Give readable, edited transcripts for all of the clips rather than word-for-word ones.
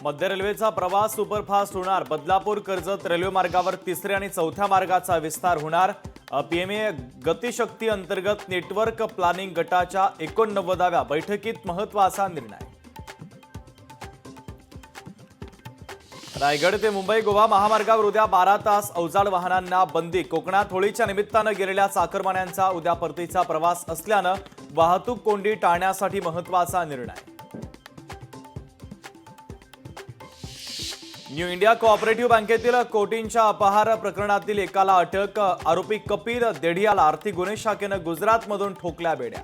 मध्य रेल्वेचा प्रवास सुपरफास्ट होणार। बदलापूर कर्जत रेल्वे मार्गावर तिसऱ्या आणि चौथ्या मार्गाचा विस्तार होणार। पीएमए गतिशक्ती अंतर्गत नेटवर्क प्लॅनिंग गटाच्या 89व्या बैठकीत महत्त्वाचा निर्णय। रायगड ते मुंबई गोवा महामार्गावर उद्या 12 तास अवजाड वाहनांना बंदी। कोकणात होळीच्या निमित्तानं गेलेल्या चाकरमान्यांचा उद्या परतीचा प्रवास असल्यानं वाहतूक कोंडी टाळण्यासाठी महत्त्वाचा निर्णय। न्यू इंडिया कोऑपरेटिव्ह बँकेतील कोटींच्या अपहार प्रकरणातील एकाला अटक। आरोपी कपिल देढियाला आर्थिक गुन्हे शाखेनं गुजरातमधून ठोकल्या बेड्या।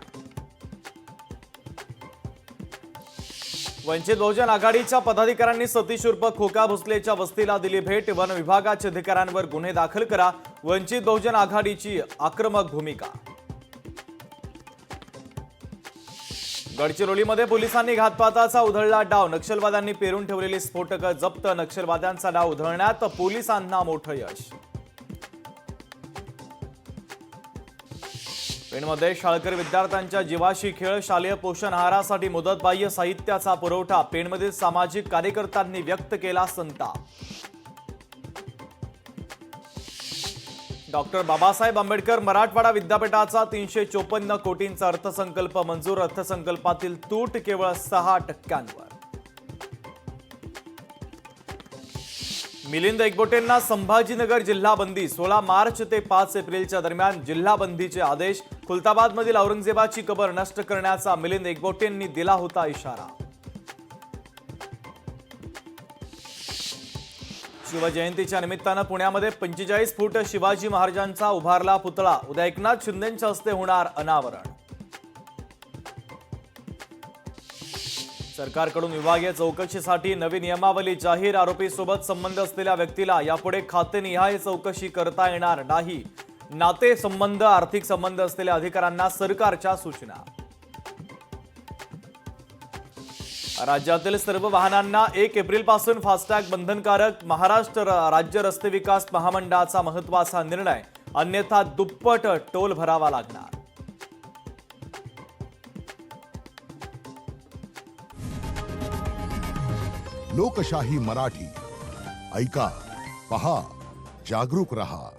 वंचित बहुजन आघाडीच्या पदाधिकाऱ्यांनी सतीश उर्फ खोका भोसलेच्या वस्तीला दिली भेट। वन विभागाच्या अधिकाऱ्यांवर गुन्हे दाखल करा, वंचित बहुजन आघाडीची आक्रमक भूमिका। गडचिरोलीमध्ये पोलिसांनी घातपाताचा उधळला डाव। नक्षलवाद्यांनी पेरून ठेवलेली स्फोटकं जप्त। नक्षलवाद्यांचा डाव उधळण्यात पोलिसांना मोठं यश। पेणमध्ये शाळकरी विद्यार्थ्यांच्या जीवाशी खेळ। शालेय पोषण आहारासाठी मुदतबाह्य साहित्याचा पुरवठा। पेणमधील सामाजिक कार्यकर्त्यांनी व्यक्त केला संताप। डॉक्टर बाबासाहेब आंबेडकर मराठवाडा विद्यापीठाचा 354 कोटींचा अर्थसंकल्प मंजूर। अर्थसंकल्पातील तूट केवळ 6%। मिलिंद एकबोटेंना संभाजीनगर जिल्हा बंदी। 16 मार्च ते 5 एप्रिलच्या दरम्यान जिल्हा बंदीचे आदेश। खुलताबादमधील औरंगजेबाची कबर नष्ट करण्याचा मिलिंद एकबोटेंनी दिला होता इशारा। शिवजयंतीच्या निमित्तानं पुण्यामध्ये 45 फूट शिवाजी महाराजांचा उभारला पुतळा। उद्या एकनाथ शिंदेंच्या हस्ते होणार अनावरण। सरकारकडून विभागीय चौकशीसाठी नवी नियमावली जाहीर। आरोपीसोबत संबंध असलेल्या व्यक्तीला यापुढे खातेनिहाय चौकशी करता येणार नाही। नाते संबंध आर्थिक संबंध असलेल्या अधिकाऱ्यांना सरकारच्या सूचना। राज्यातील सर्व वाहनांना 1 एप्रिलपासून फास्टॅग बंधनकारक। महाराष्ट्र राज्य रस्ते विकास महामंडळाचा महत्त्वाचा निर्णय, अन्यथा दुप्पट टोल भरावा लागणार। लोकशाही मराठी ऐका, पहा, जागरूक रहा।